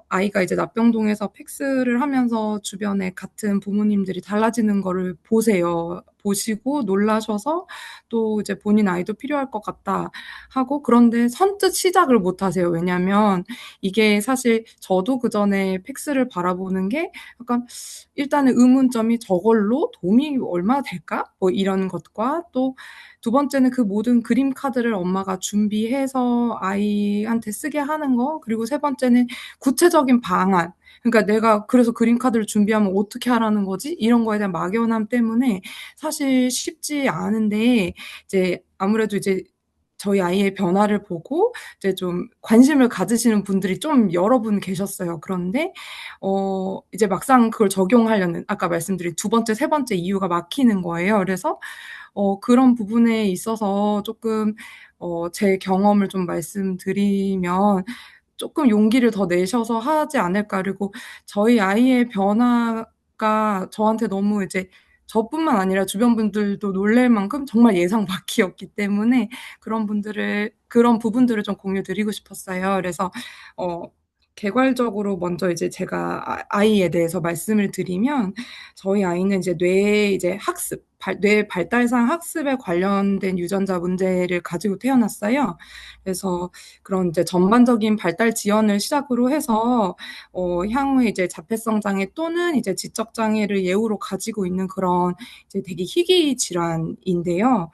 아이가 이제 납병동에서 팩스를 하면서 주변에 같은 부모님들이 달라지는 거를 보세요. 보시고 놀라셔서 또 이제 본인 아이도 필요할 것 같다 하고, 그런데 선뜻 시작을 못 하세요. 왜냐면 이게 사실 저도 그전에 팩스를 바라보는 게 약간 일단은 의문점이 '저걸로 도움이 얼마나 될까?' 뭐 이런 것과, 또 두 번째는 그 모든 그림 카드를 엄마가 준비해서 아이한테 쓰게 하는 거, 그리고 세 번째는 구체적인 방안. 그러니까 '내가 그래서 그림 카드를 준비하면 어떻게 하라는 거지?' 이런 거에 대한 막연함 때문에 사실 쉽지 않은데, 이제 아무래도 이제 저희 아이의 변화를 보고 이제 좀 관심을 가지시는 분들이 좀 여러 분 계셨어요. 그런데 이제 막상 그걸 적용하려는, 아까 말씀드린 두 번째, 세 번째 이유가 막히는 거예요. 그래서 그런 부분에 있어서 쪼끔 제 경험을 좀 말씀드리면 쪼끔 용기를 더 내셔서 하지 않을까. 그리고 저희 아이의 변화가 저한테 너무 이제 저뿐만 아니라 주변 분들도 놀랄 만큼 정말 예상 밖이었기 때문에 그런 부분들을 좀 공유 드리고 싶었어요. 그래서 어 개괄적으로 먼저 이제 제가 아이에 대해서 말씀을 드리면, 저희 아이는 이제 뇌 발달상 학습에 관련된 유전자 문제를 가지고 태어났어요. 그래서 그런 이제 전반적인 발달 지연을 시작으로 해서 향후에 이제 자폐성 장애 또는 이제 지적 장애를 예우로 가지고 있는 그런 이제 되게 희귀 질환인데요.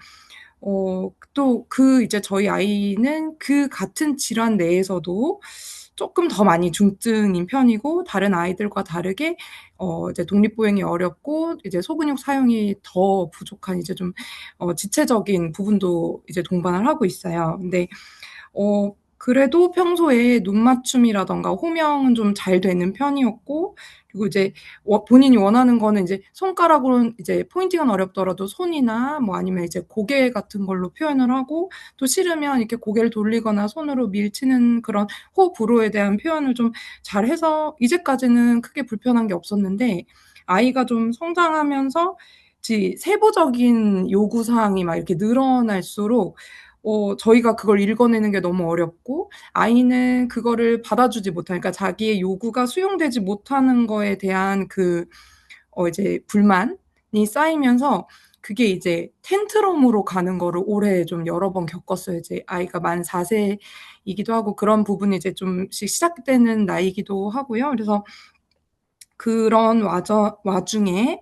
또 이제 저희 아이는 그 같은 질환 내에서도 쪼끔 더 많이 중증인 편이고, 다른 아이들과 다르게 이제 독립보행이 어렵고 이제 소근육 사용이 더 부족한 이제 좀 지체적인 부분도 이제 동반을 하고 있어요. 근데 그래도 평소에 눈 맞춤이라든가 호명은 좀 잘 되는 편이었고, 그리고 이제 본인이 원하는 거는 이제 손가락으로는 이제 포인팅은 어렵더라도 손이나 뭐 아니면 이제 고개 같은 걸로 표현을 하고, 또 싫으면 이렇게 고개를 돌리거나 손으로 밀치는 그런 호불호에 대한 표현을 좀 잘해서 이제까지는 크게 불편한 게 없었는데, 아이가 좀 성장하면서 세부적인 요구 사항이 막 이렇게 늘어날수록 저희가 그걸 읽어내는 게 너무 어렵고, 아이는 그거를 받아주지 못하니까 자기의 요구가 수용되지 못하는 거에 대한 이제 불만이 쌓이면서 그게 이제 텐트럼으로 가는 거를 올해 좀 여러 번 겪었어요. 이제 아이가 만 4 세이기도 하고 그런 부분이 이제 좀씩 시작되는 나이이기도 하고요. 그래서 그런 와중에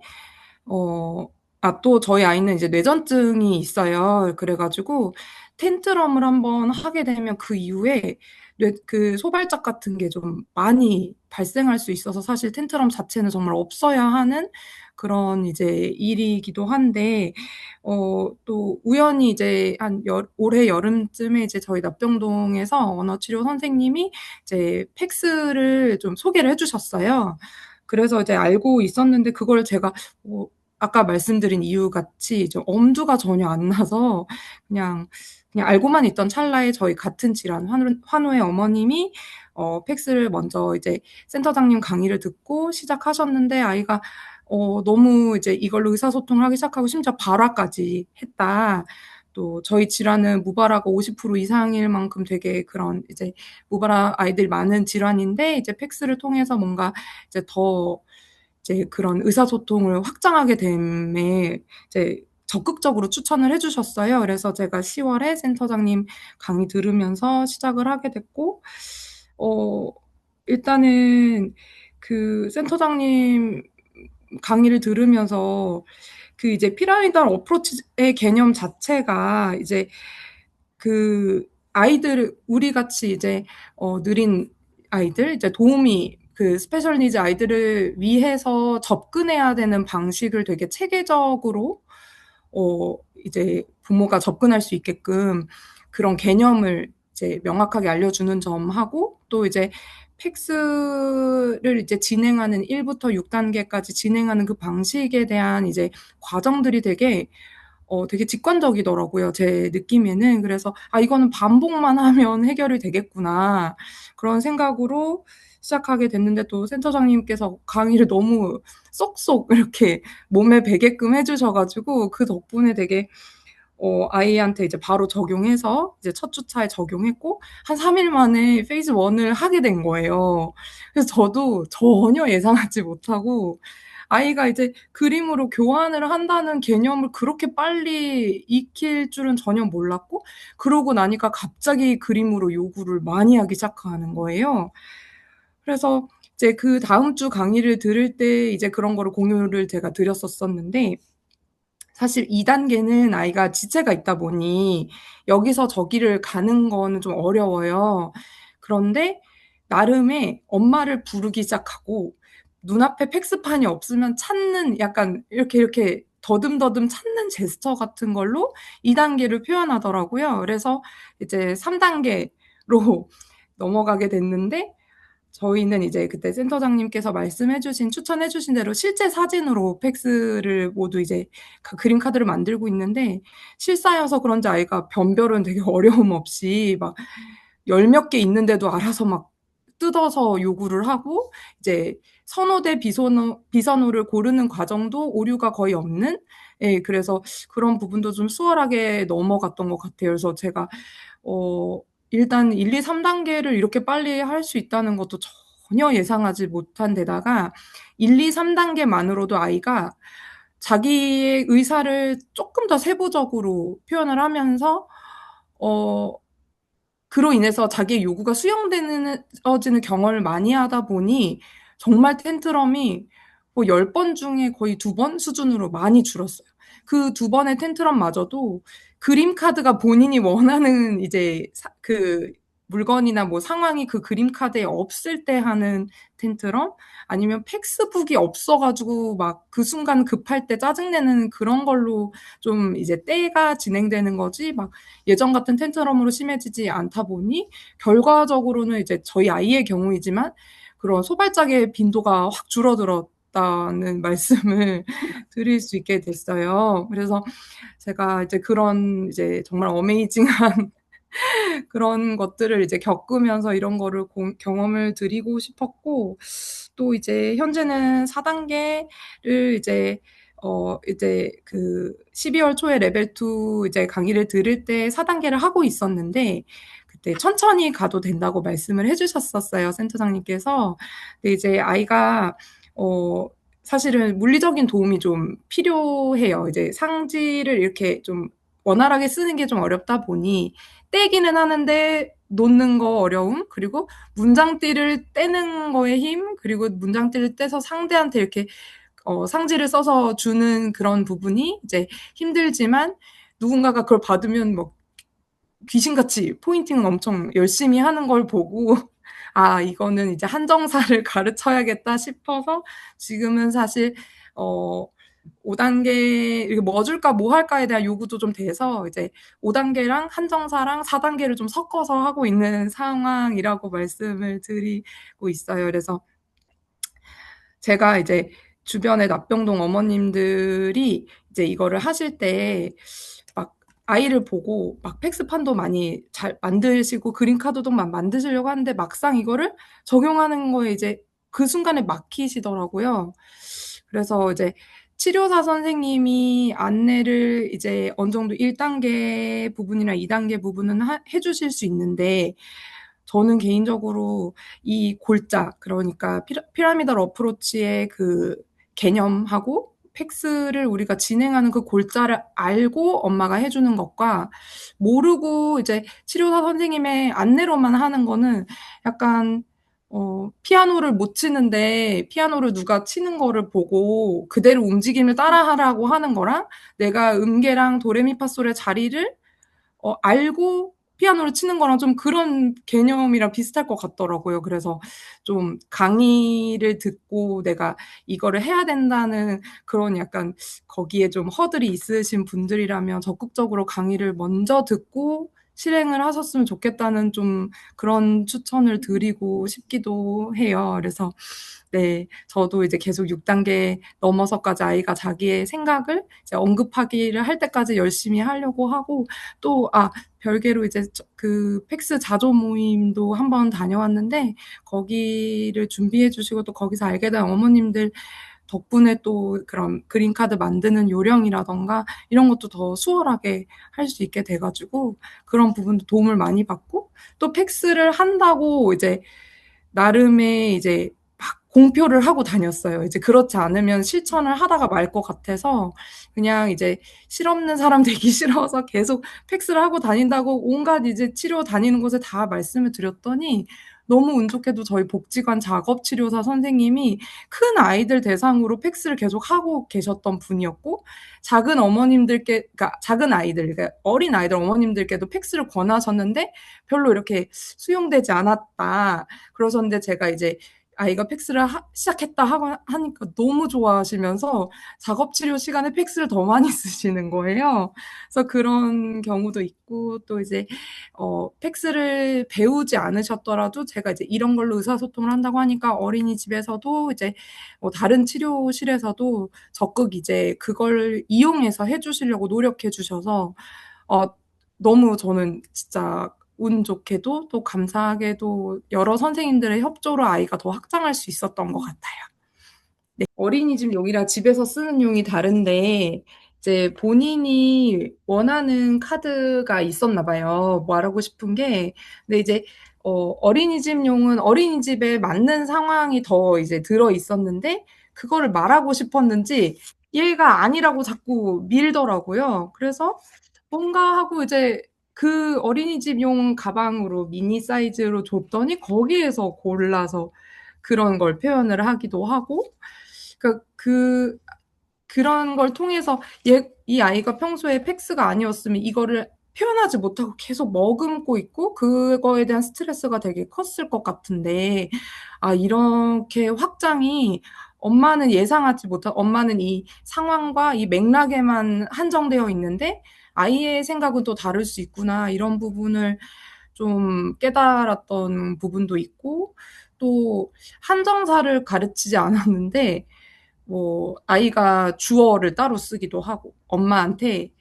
어 또 저희 아이는 이제 뇌전증이 있어요. 그래 가지고 텐트럼을 한번 하게 되면 그 이후에 소발작 같은 게 좀 많이 발생할 수 있어서, 사실 텐트럼 자체는 정말 없어야 하는 그런 이제 일이기도 한데, 또 우연히 이제 올해 여름쯤에 이제 저희 납병동에서 언어치료 선생님이 이제 팩스를 좀 소개를 해 주셨어요. 그래서 이제 알고 있었는데, 그걸 제가 뭐 아까 말씀드린 이유 같이 좀 엄두가 전혀 안 나서 그냥 알고만 있던 찰나에 저희 같은 질환 환우의 어머님이 팩스를 먼저 이제 센터장님 강의를 듣고 시작하셨는데, 아이가 너무 이제 이걸로 의사소통을 하기 시작하고 심지어 발화까지 했다. 또 저희 질환은 무발화가 50% 이상일 만큼 되게 그런 이제 무발화 아이들이 많은 질환인데, 이제 팩스를 통해서 뭔가 이제 더 이제 그런 의사소통을 확장하게 됨에 이제 적극적으로 추천을 해 주셨어요. 그래서 제가 10 월에 센터장님 강의 들으면서 시작을 하게 됐고, 어 일단은 그 센터장님 강의를 들으면서 이제 피라미달 어프로치의 개념 자체가 이제 우리 같이 이제 느린 아이들, 이제 도움이 스페셜 니즈 아이들을 위해서 접근해야 되는 방식을 되게 체계적으로 이제 부모가 접근할 수 있게끔 그런 개념을 이제 명확하게 알려주는 점하고, 또 이제 팩스를 이제 진행하는 1 부터 6 단계까지 진행하는 그 방식에 대한 이제 과정들이 되게 직관적이더라고요, 제 느낌에는. 그래서 '아, 이거는 반복만 하면 해결이 되겠구나.' 그런 생각으로 시작하게 됐는데, 또 센터장님께서 강의를 너무 쏙쏙 이렇게 몸에 배게끔 해 주셔 가지고 그 덕분에 되게 아이한테 이제 바로 적용해서 이제 첫 주차에 적용했고 한 3일 만에 페이즈 1을 하게 된 거예요. 그래서 저도 전혀 예상하지 못하고 아이가 이제 그림으로 교환을 한다는 개념을 그렇게 빨리 익힐 줄은 전혀 몰랐고 그러고 나니까 갑자기 그림으로 요구를 많이 하기 시작하는 거예요. 그래서 이제 그다음 주 강의를 들을 때 이제 그런 거를 공유를 제가 드렸었었는데 사실 2 단계는 아이가 지체가 있다 보니 여기서 저기를 가는 거는 좀 어려워요. 그런데 나름의 엄마를 부르기 시작하고 눈앞에 팩스판이 없으면 찾는 약간 이렇게 더듬더듬 찾는 제스처 같은 걸로 2 단계를 표현하더라고요. 그래서 이제 3 단계로 넘어가게 됐는데 저희는 이제 그때 센터장님께서 말씀해 주신 추천해 주신 대로 실제 사진으로 팩스를 모두 이제 그림 카드를 만들고 있는데 실사여서 그런지 아이가 변별은 되게 어려움 없이 막 열 몇 개 있는데도 알아서 막 뜯어서 요구를 하고 이제 선호대 비선호를 고르는 과정도 오류가 거의 없는 예 그래서 그런 부분도 좀 수월하게 넘어갔던 것 같아요. 그래서 제가 어 일단 1, 2, 3 단계를 이렇게 빨리 할 수 있다는 것도 전혀 예상하지 못한 데다가 1, 2, 3 단계만으로도 아이가 자기의 의사를 쪼끔 더 세부적으로 표현을 하면서 어 그로 인해서 자기의 요구가 수용되는 어지는 경험을 많이 하다 보니 정말 텐트럼이 뭐 10번 중에 거의 2번 수준으로 많이 줄었어요. 그 2 번의 텐트럼마저도 그림 카드가 본인이 원하는 이제 물건이나 뭐 상황이 그 그림 카드에 없을 때 하는 텐트럼 아니면 팩스북이 없어 가지고 막 그 순간 급할 때 짜증 내는 그런 걸로 좀 이제 때가 진행되는 거지 막 예전 같은 텐트럼으로 심해지지 않다 보니 결과적으로는 이제 저희 아이의 경우이지만 그런 소발작의 빈도가 확 줄어들었다는 말씀을 드릴 수 있게 됐어요. 그래서 제가 이제 그런 이제 정말 어메이징한 그런 것들을 이제 겪으면서 이런 거를 경험을 드리고 싶었고 또 이제 현재는 4 단계를 이제 12월 초에 레벨 2 이제 강의를 들을 때 4 단계를 하고 있었는데 그때 천천히 가도 된다고 말씀을 해 주셨었어요, 센터장님께서. 근데 이제 아이가 어 사실은 물리적인 도움이 좀 필요해요. 이제 상지를 이렇게 좀 원활하게 쓰는 게 좀 어렵다 보니 떼기는 하는데 놓는 거 어려움 그리고 문장띠를 떼는 거에 힘 그리고 문장띠를 떼서 상대한테 이렇게 상지를 써서 주는 그런 부분이 이제 힘들지만 누군가가 그걸 받으면 뭐 귀신같이 포인팅은 엄청 열심히 하는 걸 보고 '아 이거는 이제 한정사를 가르쳐야겠다.' 싶어서 지금은 사실 어 5 단계 이게 뭐 줄까 뭐 할까에 대한 요구도 좀 돼서 이제 5 단계랑 한정사랑 4 단계를 좀 섞어서 하고 있는 상황이라고 말씀을 드리고 있어요. 그래서 제가 이제 주변의 납병동 어머님들이 이제 이거를 하실 때 막 아이를 보고 막 팩스판도 많이 잘 만드시고 그림 카드도 막 만드시려고 하는데 막상 이거를 적용하는 거에 이제 그 순간에 막히시더라고요. 그래서 이제 치료사 선생님이 안내를 이제 어느 정도 1 단계 부분이나 2 단계 부분은 해 주실 수 있는데 저는 개인적으로 이 골자 그러니까 피라미달 어프로치의 그 개념하고 팩스를 우리가 진행하는 그 골자를 알고 엄마가 해 주는 것과 모르고 이제 치료사 선생님의 안내로만 하는 거는 약간 피아노를 못 치는데 피아노를 누가 치는 거를 보고 그대로 움직임을 따라하라고 하는 거랑 내가 음계랑 도레미파솔의 자리를 알고 피아노를 치는 거랑 좀 그런 개념이랑 비슷할 것 같더라고요. 그래서 좀 강의를 듣고 내가 이거를 해야 된다는 그런 약간 거기에 좀 허들이 있으신 분들이라면 적극적으로 강의를 먼저 듣고 실행을 하셨으면 좋겠다는 좀 그런 추천을 드리고 싶기도 해요. 그래서 네 저도 이제 계속 6 단계 넘어서까지 아이가 자기의 생각을 이제 언급하기를 할 때까지 열심히 하려고 하고 또 별개로 이제 팩스 자조 모임도 한번 다녀왔는데 거기를 준비해 주시고 또 거기서 알게 된 어머님들 덕분에 또 그런 그린 카드 만드는 요령이라든가 이런 것도 더 수월하게 할 수 있게 돼 가지고 그런 부분도 도움을 많이 받고 또 팩스를 한다고 이제 나름의 이제 막 공표를 하고 다녔어요. 이제 그렇지 않으면 실천을 하다가 말 것 같아서 그냥 이제 실없는 사람 되기 싫어서 계속 팩스를 하고 다닌다고 온갖 이제 치료 다니는 곳에 다 말씀을 드렸더니 너무 운 좋게도 저희 복지관 작업치료사 선생님이 큰 아이들 대상으로 팩스를 계속 하고 계셨던 분이었고 작은 어머님들께 그러니까 작은 아이들 그러니까 어린 아이들 어머님들께도 팩스를 권하셨는데 별로 이렇게 수용되지 않았다. 그러셨는데 제가 이제 아이가 팩스를 시작했다 하고 하니까 너무 좋아하시면서 작업 치료 시간에 팩스를 더 많이 쓰시는 거예요. 그래서 그런 경우도 있고 또 이제 팩스를 배우지 않으셨더라도 제가 이제 이런 걸로 의사소통을 한다고 하니까 어린이집에서도 이제 다른 치료실에서도 적극 이제 그걸 이용해서 해주시려고 노력해 주셔서 어, 너무 저는 진짜 운 좋게도 또 감사하게도 여러 선생님들의 협조로 아이가 더 확장할 수 있었던 것 같아요. 네. 어린이집 용이랑 집에서 쓰는 용이 다른데 이제 본인이 원하는 카드가 있었나 봐요. 말하고 싶은 게. 근데 이제 어린이집 용은 어린이집에 맞는 상황이 더 이제 들어 있었는데 그거를 말하고 싶었는지 얘가 아니라고 자꾸 밀더라고요. 그래서 뭔가 하고 이제 그 어린이집용 가방으로 미니 사이즈로 줬더니 거기에서 골라서 그런 걸 표현을 하기도 하고 그러니까 그런 걸 통해서 이 아이가 평소에 팩스가 아니었으면 이거를 표현하지 못하고 계속 머금고 있고 그거에 대한 스트레스가 되게 컸을 것 같은데 아 이렇게 확장이 엄마는 이 상황과 이 맥락에만 한정되어 있는데 아이의 생각은 또 다를 수 있구나 이런 부분을 좀 깨달았던 부분도 있고 또 한정사를 가르치지 않았는데 뭐 아이가 주어를 따로 쓰기도 하고 엄마한테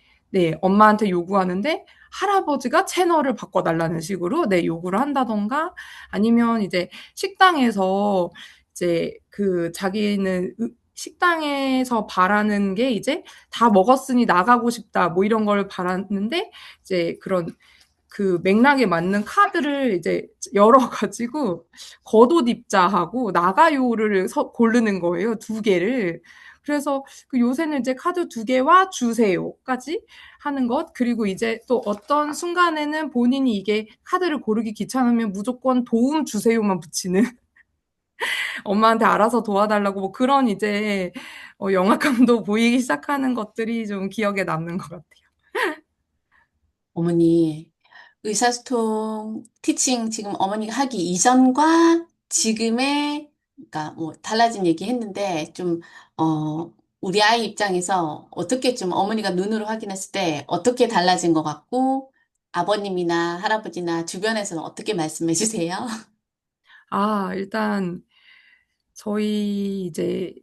요구하는데 할아버지가 채널을 바꿔달라는 식으로 요구를 한다던가 아니면 이제 식당에서 이제 자기는 식당에서 바라는 게 이제 다 먹었으니 나가고 싶다 뭐 이런 걸 바랐는데 이제 그런 그 맥락에 맞는 카드를 이제 열어가지고 겉옷 입자하고 나가요를 고르는 거예요. 두 개를. 그래서 그 요새는 이제 카드 두 개와 주세요까지 하는 것 그리고 이제 또 어떤 순간에는 본인이 이게 카드를 고르기 귀찮으면 무조건 도움 주세요만 붙이는 엄마한테 알아서 도와달라고 뭐 그런 이제 영악감도 보이기 시작하는 것들이 좀 기억에 남는 것 같아요. 어머니, 의사소통 티칭 지금 어머니가 하기 이전과 지금의 그러니까 뭐 달라진 얘기 했는데 좀 우리 아이 입장에서 어떻게 좀 어머니가 눈으로 확인했을 때 어떻게 달라진 것 같고 아버님이나 할아버지나 주변에서는 어떻게 말씀해 주세요? 일단 저희 이제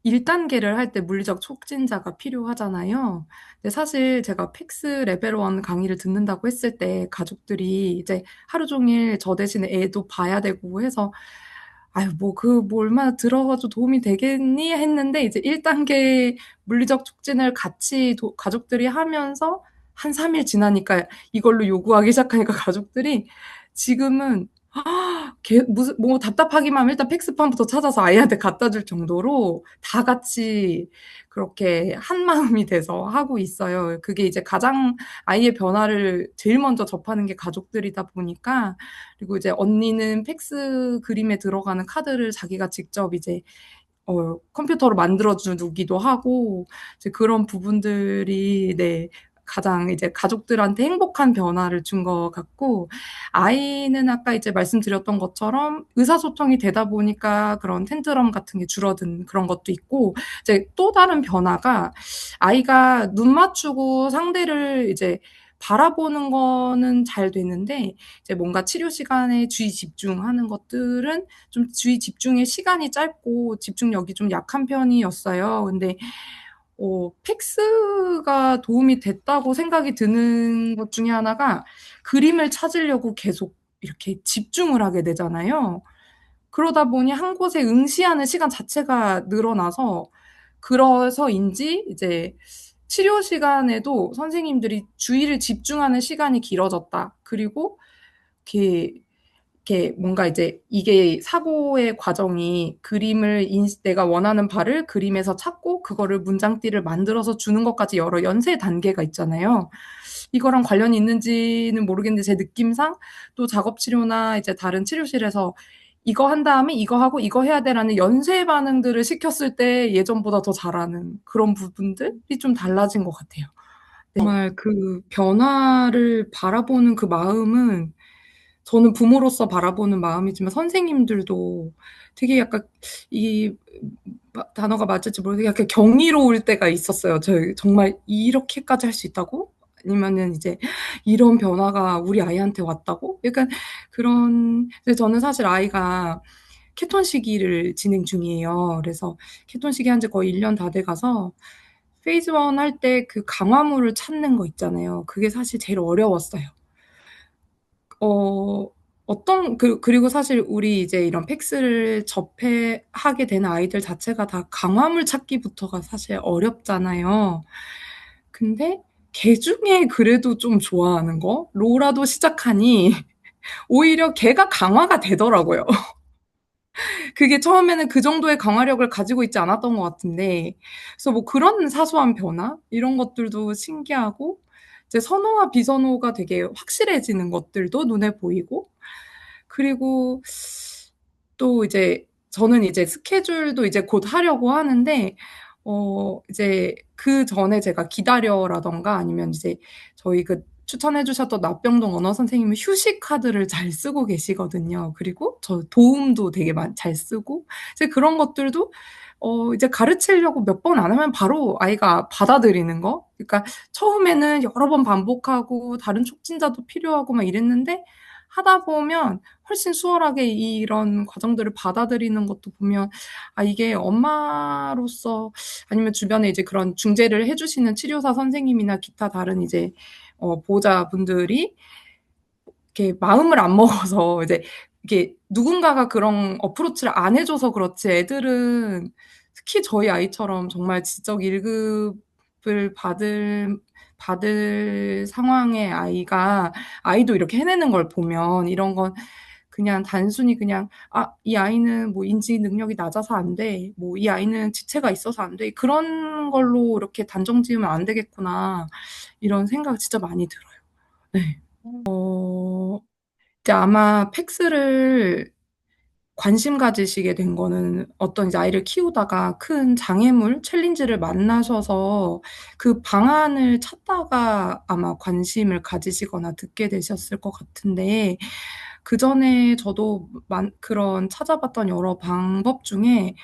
1단계를 할 때 물리적 촉진자가 필요하잖아요. 근데 사실 제가 팩스 레벨 1 강의를 듣는다고 했을 때 가족들이 이제 하루 종일 저 대신에 애도 봐야 되고 해서 '아유 뭐 얼마나 들어 가지고 도움이 되겠니?' 했는데 이제 1단계 물리적 촉진을 같이 가족들이 하면서 한 3일 지나니까 이걸로 요구하기 시작하니까 가족들이 지금은 무슨 뭐 답답하기만 하면 일단 팩스판부터 찾아서 아이한테 갖다 줄 정도로 다 같이 그렇게 한 마음이 돼서 하고 있어요. 그게 이제 가장 아이의 변화를 제일 먼저 접하는 게 가족들이다 보니까 그리고 이제 언니는 팩스 그림에 들어가는 카드를 자기가 직접 이제 컴퓨터로 만들어 주기도 하고 이제 그런 부분들이 가장 이제 가족들한테 행복한 변화를 준 것 같고 아이는 아까 이제 말씀드렸던 것처럼 의사소통이 되다 보니까 그런 텐트럼 같은 게 줄어든 그런 것도 있고 이제 또 다른 변화가 아이가 눈 맞추고 상대를 이제 바라보는 거는 잘 되는데 이제 뭔가 치료 시간에 주의 집중하는 것들은 좀 주의 집중의 시간이 짧고 집중력이 좀 약한 편이었어요. 근데 팩스가 도움이 됐다고 생각이 드는 것 중에 하나가 그림을 찾으려고 계속 이렇게 집중을 하게 되잖아요. 그러다 보니 한 곳에 응시하는 시간 자체가 늘어나서 그래서인지 이제 치료 시간에도 선생님들이 주의를 집중하는 시간이 길어졌다. 그리고 이렇게 뭔가 이제 이게 사고의 과정이 그림을 내가 원하는 바를 그림에서 찾고 그거를 문장띠를 만들어서 주는 것까지 여러 연쇄 단계가 있잖아요. 이거랑 관련이 있는지는 모르겠는데 제 느낌상 또 작업 치료나 이제 다른 치료실에서 이거 한 다음에 이거 하고 이거 해야 돼라는 연쇄 반응들을 시켰을 때 예전보다 더 잘하는 그런 부분들이 좀 달라진 것 같아요. 네. 정말 그 변화를 바라보는 그 마음은 저는 부모로서 바라보는 마음이지만 선생님들도 되게 약간 이 단어가 맞을지 모르겠는데 약간 경이로울 때가 있었어요. 정말 이렇게까지 할 수 있다고? 아니면은 이제 이런 변화가 우리 아이한테 왔다고? 약간 그런. 근데 저는 사실 아이가 케톤 시기를 진행 중이에요. 그래서 케톤 시기 한 지 거의 1년 다 돼가서 페이즈 1 할 때 그 강화물을 찾는 거 있잖아요. 그게 사실 제일 어려웠어요. 어, 그리고 사실 우리 이제 이런 팩스를 접하게 된 아이들 자체가 다 강화물 찾기부터가 사실 어렵잖아요. 근데 걔 중에 그래도 좀 좋아하는 거? 로라도 시작하니 오히려 걔가 강화가 되더라고요. 그게 처음에는 그 정도의 강화력을 가지고 있지 않았던 것 같은데, 그래서 뭐 그런 사소한 변화? 이런 것들도 신기하고, 이제 선호와 비선호가 되게 확실해지는 것들도 눈에 보이고, 그리고 또 이제 저는 이제 스케줄도 이제 곧 하려고 하는데, 이제 그 전에 제가 기다려라던가 아니면 이제 저희 그 추천해 주셨던 납병동 언어 선생님은 휴식 카드를 잘 쓰고 계시거든요. 그리고 저 도움도 되게 잘 쓰고, 이제 그런 것들도 이제 가르치려고 몇 번 안 하면 바로 아이가 받아들이는 거. 그러니까 처음에는 여러 번 반복하고 다른 촉진자도 필요하고 막 이랬는데 하다 보면 훨씬 수월하게 이런 과정들을 받아들이는 것도 보면 아 이게 엄마로서 아니면 주변에 이제 그런 중재를 해주시는 치료사 선생님이나 기타 다른 이제 보호자분들이 이렇게 마음을 안 먹어서 이제 이게 누군가가 그런 어프로치를 안 해줘서 그렇지 애들은 특히 저희 아이처럼 정말 지적 1급을 받을 상황의 아이도 이렇게 해내는 걸 보면 이런 건 그냥 단순히 그냥 아, 이 아이는 뭐 인지 능력이 낮아서 안 돼. 뭐 이 아이는 지체가 있어서 안 돼. 그런 걸로 이렇게 단정 지으면 안 되겠구나. 이런 생각 진짜 많이 들어요. 네. 이제 아마 팩스를 관심 가지시게 된 거는 어떤 이제 아이를 키우다가 큰 장애물, 챌린지를 만나셔서 그 방안을 찾다가 아마 관심을 가지시거나 듣게 되셨을 것 같은데, 그 전에 저도 그런 찾아봤던 여러 방법 중에,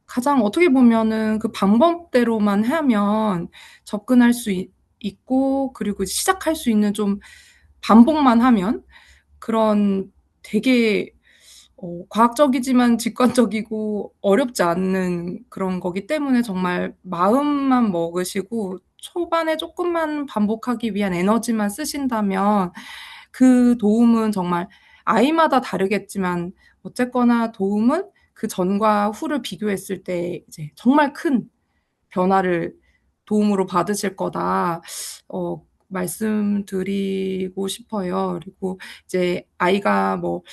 가장 어떻게 보면은 그 방법대로만 하면 접근할 수 있고, 그리고 시작할 수 있는 좀 반복만 하면 그런 되게 과학적이지만 직관적이고 어렵지 않는 그런 거기 때문에 정말 마음만 먹으시고 초반에 조금만 반복하기 위한 에너지만 쓰신다면 그 도움은 정말 아이마다 다르겠지만 어쨌거나 도움은 그 전과 후를 비교했을 때 이제 정말 큰 변화를 도움으로 받으실 거다. 말씀드리고 싶어요. 그리고 이제 아이가 뭐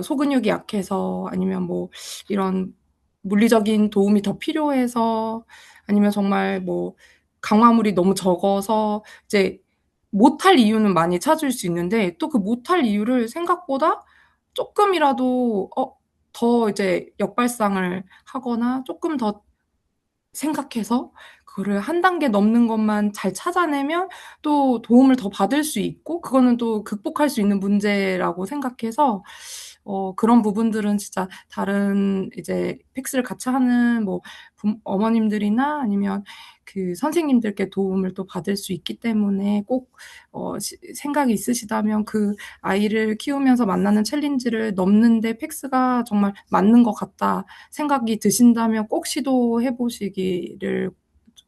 소근육이 약해서 아니면 뭐 이런 물리적인 도움이 더 필요해서 아니면 정말 뭐 강화물이 너무 적어서 이제 못할 이유는 많이 찾을 수 있는데 또 그 못할 이유를 생각보다 조금이라도 더 이제 역발상을 하거나 조금 더 생각해서 그거를 한 단계 넘는 것만 잘 찾아내면 또 도움을 더 받을 수 있고 그거는 또 극복할 수 있는 문제라고 생각해서 그런 부분들은 진짜 다른 이제 팩스를 같이 하는 뭐 어머님들이나 아니면 그 선생님들께 도움을 또 받을 수 있기 때문에 꼭 생각이 있으시다면 그 아이를 키우면서 만나는 챌린지를 넘는데 팩스가 정말 맞는 것 같다 생각이 드신다면 꼭 시도해 보시기를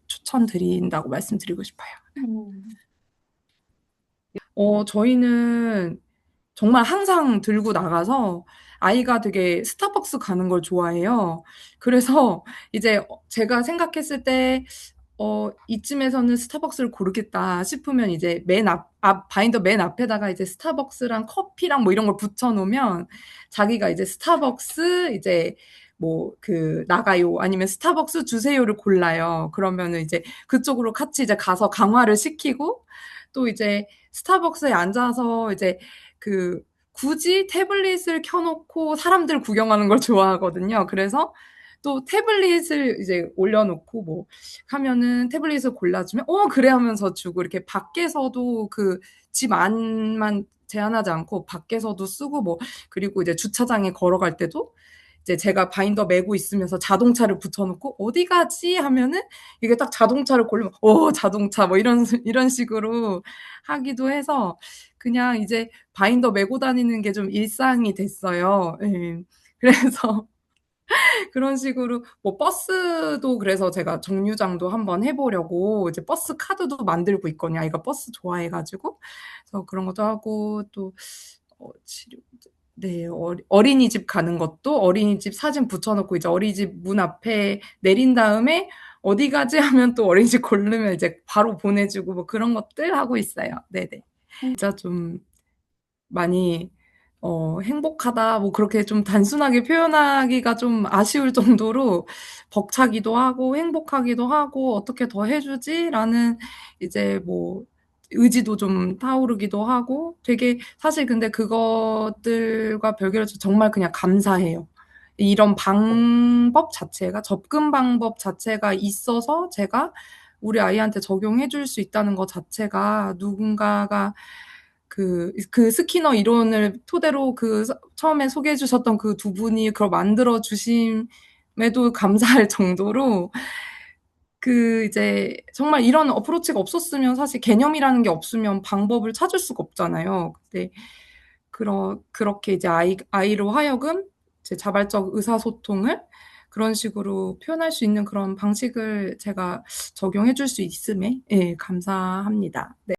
추천드린다고 말씀드리고 싶어요. 음. 저희는 정말 항상 들고 나가서 아이가 되게 스타벅스 가는 걸 좋아해요. 그래서 이제 제가 생각했을 때 이쯤에서는 스타벅스를 고르겠다 싶으면 이제 바인더 맨 앞에다가 이제 스타벅스랑 커피랑 뭐 이런 걸 붙여 놓으면 자기가 이제 스타벅스 이제 뭐 나가요 아니면 스타벅스 주세요를 골라요. 그러면은 이제 그쪽으로 같이 이제 가서 강화를 시키고 또 이제 스타벅스에 앉아서 이제 그 굳이 태블릿을 켜놓고 사람들 구경하는 걸 좋아하거든요. 그래서 또 태블릿을 이제 올려놓고 뭐 하면은 태블릿을 골라주면 그래 하면서 주고 이렇게 밖에서도 그 집 안만 제한하지 않고 밖에서도 쓰고 뭐 그리고 이제 주차장에 걸어갈 때도 이제 제가 바인더 메고 있으면서 자동차를 붙여놓고 어디 가지 하면은 이게 딱 자동차를 고르면 자동차 뭐 이런 식으로 하기도 해서 그냥 이제 바인더 메고 다니는 게 좀 일상이 됐어요. 예. 그래서 그런 식으로 뭐 버스도 그래서 제가 정류장도 한번 해보려고 이제 버스 카드도 만들고 있거든요. 아이가 버스 좋아해가지고 그래서 그런 것도 하고 또 치료 네 어린이집 가는 것도 어린이집 사진 붙여놓고 이제 어린이집 문 앞에 내린 다음에 어디 가지 하면 또 어린이집 고르면 이제 바로 보내주고 뭐 그런 것들 하고 있어요. 네네. 진짜 좀 많이 행복하다 뭐 그렇게 좀 단순하게 표현하기가 좀 아쉬울 정도로 벅차기도 하고 행복하기도 하고 '어떻게 더 해 주지?'라는 이제 뭐 의지도 좀 타오르기도 하고 되게 사실 근데 그것들과 별개로 정말 그냥 감사해요. 이런 방법 자체가 접근 방법 자체가 있어서 제가 우리 아이한테 적용해 줄 수 있다는 것 자체가 누군가가 그 스키너 이론을 토대로 처음에 소개해 주셨던 그 두 분이 그걸 만들어 주심에도 감사할 정도로 이제 정말 이런 어프로치가 없었으면 사실 개념이라는 게 없으면 방법을 찾을 수가 없잖아요. 근데 그렇게 이제 아이로 하여금 제 자발적 의사소통을 그런 식으로 표현할 수 있는 그런 방식을 제가 적용해 줄 수 있음에 예 감사합니다. 네.